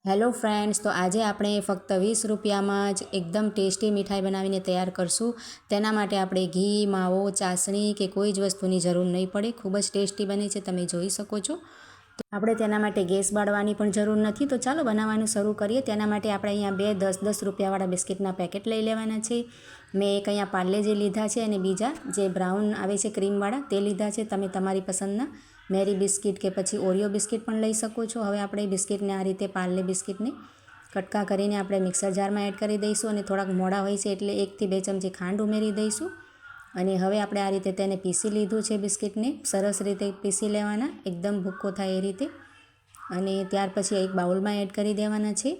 Hello friends, તો આજે આપણે ફક્ત 20 રૂપિયામાં જ એકદમ ટેસ્ટી મીઠાઈ બનાવીને તૈયાર કરશું. તેના માટે આપણે ઘી, માવો, ચાસણી કે કોઈ જ વસ્તુની જરૂર નહીં પડે. ખૂબ જ ટેસ્ટી બને છે, તમે જોઈ શકો છો. તો આપણે તેના માટે ગેસ બાળવાની પણ જરૂર નથી. તો ચાલો બનાવવાનું શરૂ કરીએ. તેના માટે આપણે અહીંયા 2 10 રૂપિયાવાળા બિસ્કિટના પેકેટ લઈ લેવાના છે. મેં એક અહીંયા પાર્લેજી લીધા છે અને બીજા જે બ્રાઉન આવે છે ક્રીમવાળા તે લીધા છે. તમે તમારી પસંદના મેરી બિસ્કિટ કે પછી ઓરિયો બિસ્કિટ પણ લઈ શકો છો. હવે આપણે બિસ્કિટને આ રીતે પાર્લે બિસ્કિટને કટકા કરીને આપણે મિક્સર જારમાં એડ કરી દઈશું અને થોડાક મોડા હોય છે એટલે 1 થી 2 ચમચી ખાંડ ઉમેરી દઈશું. અને હવે આપણે આ રીતે તેને પીસી લીધું છે. બિસ્કિટને સરસ રીતે પીસી લેવાના, એકદમ ભૂક્કો થાય એ રીતે. અને ત્યાર પછી એક બાઉલમાં એડ કરી દેવાના છે.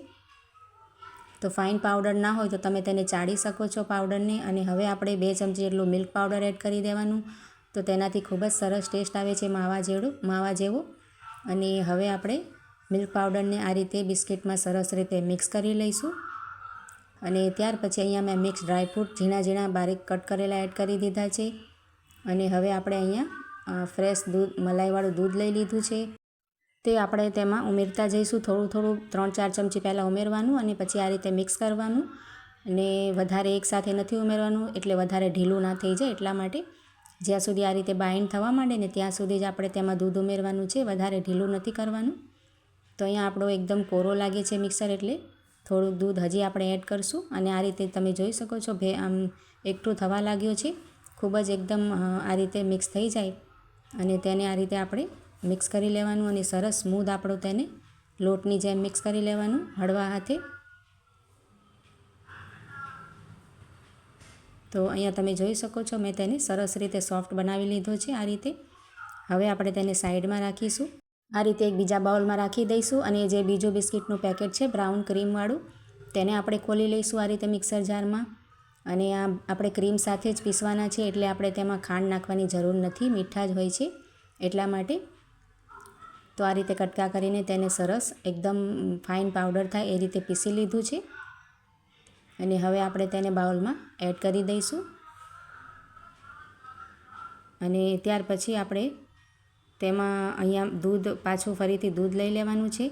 તો ફાઇન પાવડર ના હોય તો તમે તેને ચાળી શકો છો પાવડરને. અને હવે આપણે 2 ચમચી જેટલું મિલ્ક પાવડર એડ કરી દેવાનું. તો તેનાથી ખૂબ જ સરસ ટેસ્ટ આવે છે, માવા જેવો. અને હવે આપણે મિલ્ક પાવડરને આ રીતે બિસ્કિટમાં સરસ રીતે મિક્સ કરી લઈશું. અને ત્યાર પછી અહીંયા મેં મિક્સ ડ્રાયફ્રૂટ ઝીણા બારીક કટ કરેલા એડ કરી દીધા છે. અને હવે આપણે અહીંયા ફ્રેશ મલાઈવાળું દૂધ લઈ લીધું છે. તે આપણે તેમાં ઉમેરતા જઈશું. થોડું 3-4 ચમચી પહેલાં ઉમેરવાનું અને પછી આ રીતે મિક્સ કરવાનું. અને વધારે એકસાથે નથી ઉમેરવાનું એટલે વધારે ઢીલું ના થઈ જાય. એટલા માટે જ્યાં સુધી આ રીતે બાઇન્ડ થવા માંડે ને ત્યાં સુધી જ આપણે તેમાં દૂધ ઉમેરવાનું છે, વધારે ઢીલું નથી કરવાનું. તો અહીંયા આપણો એકદમ કોરો લાગે છે મિક્સર, એટલે થોડુંક દૂધ હજી આપણે એડ કરશું. અને આ રીતે તમે જોઈ શકો છો આમ એકઠું થવા લાગ્યો છે. ખૂબ જ એકદમ આ રીતે મિક્સ થઈ જાય અને તેને આ રીતે આપણે મિક્સ કરી લેવાનું અને સરસ સ્મૂધ આપણું તેને લોટની જેમ મિક્સ કરી લેવાનું હળવા હાથે. તો અહીંયા તમે જોઈ શકો છો મેં તેને સરસ રીતે સોફ્ટ બનાવી લીધો છે આ રીતે. હવે આપણે તેને સાઈડમાં રાખીશું. આ રીતે એક બીજા બાઉલમાં રાખી દઈશું. અને જે બીજું બિસ્કિટનું પેકેટ છે બ્રાઉન ક્રીમવાળું, તેને આપણે ખોલી લઈશું આ રીતે મિક્સર જારમાં. અને આ આપણે ક્રીમ સાથે જ પીસવાના છે એટલે આપણે તેમાં ખાંડ નાખવાની જરૂર નથી, મીઠા જ હોય છે એટલા માટે. તો આ રીતે કટકા કરીને તેને સરસ એકદમ ફાઇન પાવડર થાય એ રીતે પીસી લીધું છે. અને હવે આપણે તેને બાઉલમાં એડ કરી દઈશું. અને ત્યાર પછી આપણે તેમાં અહીંયા પાછું ફરીથી દૂધ લઈ લેવાનું છે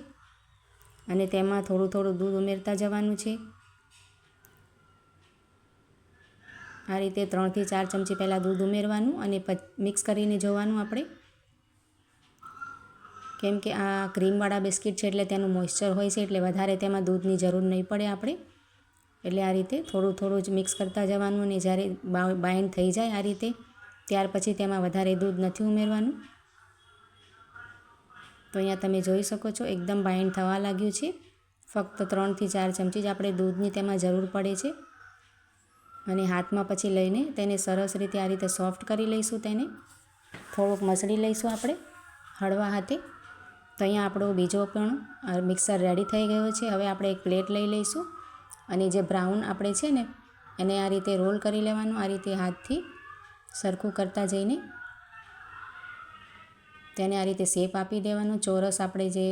અને તેમાં થોડું દૂધ ઉમેરતા જવાનું છે. આ રીતે 3 થી 4 ચમચી પહેલાં દૂધ ઉમેરવાનું અને મિક્સ કરીને જોવાનું આપણે. કેમ કે આ ક્રીમવાળા બિસ્કિટ છે એટલે તેનું મોઇસ્ચર હોય છે એટલે વધારે તેમાં દૂધની જરૂર નહીં પડે આપણે. એટલે આ રીતે થોડું જ મિક્સ કરતા જવાનું. અને જ્યારે બાઇન્ડ થઈ જાય આ રીતે ત્યાર પછી તેમાં વધારે દૂધ નથી ઉમેરવાનું. તો અહીંયા તમે જોઈ શકો છો એકદમ બાઇન્ડ થવા લાગ્યું છે. ફક્ત 3 થી 4 ચમચી જ આપણે દૂધની તેમાં જરૂર પડે છે. અને હાથમાં પછી લઈને તેને સરસ રીતે આ રીતે સોફ્ટ કરી લઈશું. તેને થોડુંક મસળી લઈશું આપણે હળવા હાથે. તો અહીંયા આપણો બીજો પણ મિક્સર રેડી થઈ ગયો છે. હવે આપણે એક પ્લેટ લઈ લઈશું અને જે બ્રાઉન આપણે છે ને એને આ રીતે રોલ કરી લેવાનું. આ રીતે હાથથી સરખું કરતા જઈને તેને આ રીતે શેપ આપી દેવાનું. ચોરસ આપણે જે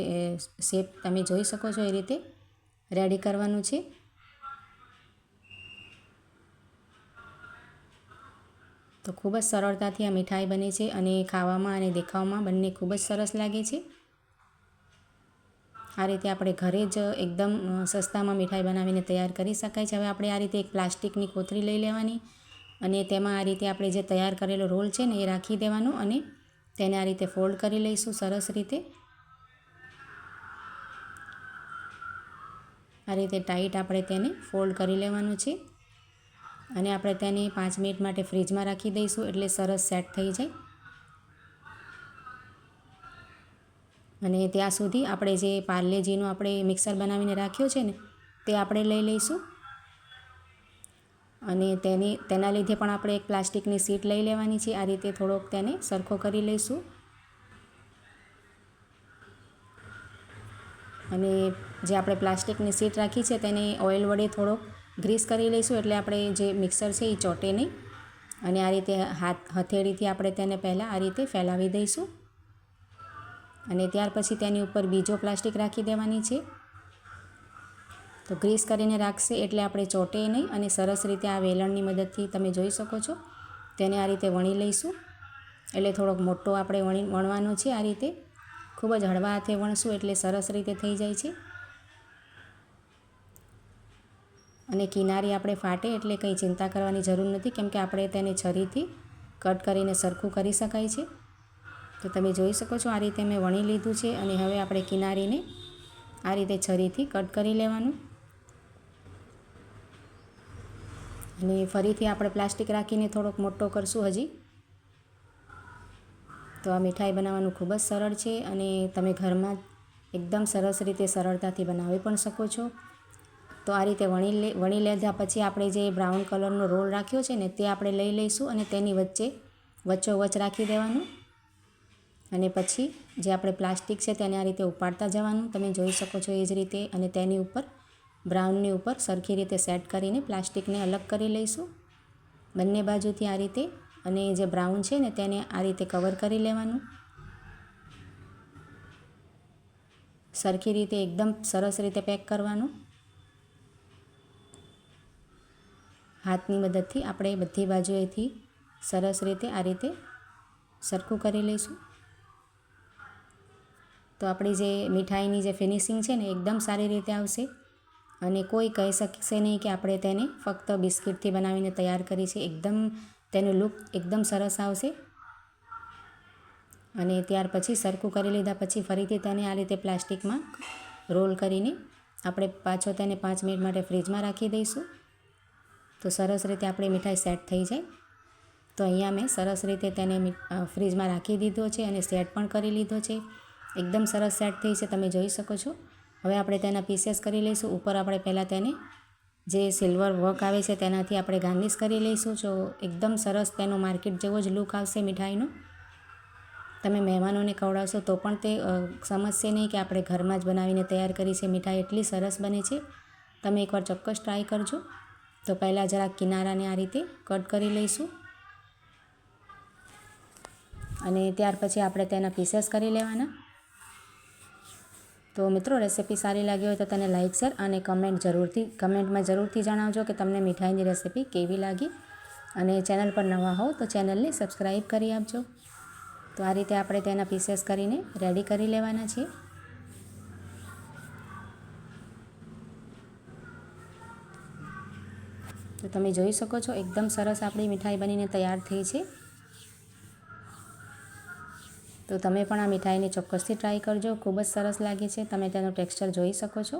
શેપ તમે જોઈ શકો છો એ રીતે રેડી કરવાનું છે. તો ખૂબ જ સરળતાથી આ મીઠાઈ બને છે અને ખાવામાં અને દેખાવમાં બંને ખૂબ જ સરસ લાગે છે. આ રીતે આપણે ઘરે જ એકદમ સસ્તામાં મીઠાઈ બનાવીને તૈયાર કરી શકાય છે. હવે આપણે આ રીતે એક પ્લાસ્ટિકની કોથળી લઈ લેવાની અને તેમાં આ રીતે આપણે જે તૈયાર કરેલો રોલ છે ને એ રાખી દેવાનો અને તેને આ રીતે ફોલ્ડ કરી લઈશું સરસ રીતે. આ રીતે ટાઈટ આપણે તેને ફોલ્ડ કરી લેવાનું છે. અને આપણે તેને 5 મિનિટ માટે ફ્રીજમાં રાખી દઈશું એટલે સરસ સેટ થઈ જાય. અને ત્યાં સુધી આપણે જે પાર્લેજીનું આપણે મિક્સર બનાવીને રાખ્યું છે ને તે આપણે લઈ લઈશું. અને તેના લીધે પણ આપણે એક પ્લાસ્ટિકની શીટ લઈ લેવાની છે. આ રીતે થોડોક તેને સરખો કરી લઈશું. અને જે આપણે પ્લાસ્ટિકની શીટ રાખી છે તેને ઓઇલ વડે થોડોક ગ્રીસ કરી લઈશું એટલે આપણે જે મિક્સર છે એ ચોંટે નહીં. અને આ રીતે હથેળીથી આપણે તેને પહેલાં આ રીતે ફેલાવી દઈશું. અને ત્યાર પછી તેની ઉપર બીજો પ્લાસ્ટિક રાખી દેવાની છે. તો ગ્રીસ કરીને રાખશે એટલે આપણે ચોંટે નહીં. અને સરસ રીતે આ વેલણની મદદથી તમે જોઈ શકો છો તેને આ રીતે વણી લઈશું. એટલે થોડોક મોટો આપણે વણવાનો છે. આ રીતે ખૂબ જ હળવા હાથે વણશું એટલે સરસ રીતે થઈ જાય છે. અને કિનારી આપણે ફાટે એટલે કંઈ ચિંતા કરવાની જરૂર નથી, કેમ કે આપણે તેને છરીથી કટ કરીને સરખું કરી શકાય છે. તો તમે જોઈ શકો છો આ રીતે મેં વણી લીધું છે અને હવે આપણે કિનારીને આ રીતે છરીથી કટ કરી લેવાનું. અને ફરીથી આપણે પ્લાસ્ટિક રાખીને થોડોક મોટો કરશું હજી. તો આ મીઠાઈ બનાવવાનું ખૂબ જ સરળ છે અને તમે ઘરમાં એકદમ સરસ રીતે સરળતાથી બનાવી પણ શકો છો. તો આ રીતે વણી લીધા પછી આપણે જે બ્રાઉન કલરનો રોલ રાખ્યો છે ને તે આપણે લઈ લઈશું અને તેની વચ્ચોવચ્ચ રાખી દેવાનું. અને પછી જે આપણે પ્લાસ્ટિક છે તેને આ રીતે ઉપાડતા જવાનું. તમે જોઈ શકો છો એ જ રીતે. અને તેની ઉપર બ્રાઉનની ઉપર સરખી રીતે સેટ કરીને પ્લાસ્ટિકને અલગ કરી લઈશું બંને બાજુથી આ રીતે. અને જે બ્રાઉન છે ને તેને આ રીતે કવર કરી લેવાનું. સરખી રીતે એકદમ સરસ રીતે પેક કરવાનું. હાથની મદદથી આપણે બધી બાજુએથી સરસ રીતે આ રીતે સરખું કરી લઈશું. તો આપણી જે મીઠાઈની જે ફિનિશિંગ છે ને એકદમ સારી રીતે આવશે અને કોઈ કહી શકશે નહીં કે આપણે તેને ફક્ત બિસ્કિટથી બનાવીને તૈયાર કરી છે. તેનું લુક એકદમ સરસ આવશે. અને ત્યાર પછી સરખું કરી લીધા પછી ફરીથી તેને આ રીતે પ્લાસ્ટિકમાં રોલ કરીને આપણે પાછો તેને 5 મિનિટ માટે ફ્રીજમાં રાખી દઈશું. તો સરસ રીતે આપણી મીઠાઈ સેટ થઈ જાય. તો અહીંયા મેં સરસ રીતે તેને ફ્રીજમાં રાખી દીધો છે અને સેટ પણ કરી લીધો છે. એકદમ સરસ સેટ થઈ છે, તમે જોઈ શકો છો. હવે આપણે તેના પીસેસ કરી લઈશું. ઉપર આપણે પહેલાં તેને જે સિલ્વર વર્ક આવે છે તેનાથી આપણે ગાર્નિશ કરી લઈશું. જો એકદમ સરસ તેનો માર્કેટ જેવો જ લુક આવશે મીઠાઈનો. તમે મહેમાનોને ખવડાવશો તો પણ તે સમજશે નહીં કે આપણે ઘરમાં જ બનાવીને તૈયાર કરી છે. મીઠાઈ એટલી સરસ બને છે, તમે એકવાર ચોક્કસ ટ્રાય કરજો. તો પહેલાં જરાક કિનારાને આ રીતે કટ કરી લઈશું અને ત્યાર પછી આપણે તેના પીસેસ કરી લેવાના. તો મિત્રો, રેસિપી સારી લાગી હોય તો તેને લાઇક, શેર અને કમેન્ટમાં જરૂરથી જણાવજો કે તમને મીઠાઈની રેસિપી કેવી લાગી. અને ચેનલ પર નવા હોવ તો ચેનલને સબસ્ક્રાઈબ કરી આપજો. તો આ રીતે આપણે તેના પીસેસ કરીને રેડી કરી લેવાના છીએ. તો તમે જોઈ શકો છો એકદમ સરસ આપણી મીઠાઈ બનીને તૈયાર થઈ છે. તો તમે પણ આ મીઠાઈને ચોક્કસથી ટ્રાય કરજો. ખૂબ જ સરસ લાગે છે. તમે તેનું ટેક્સચર જોઈ શકો છો.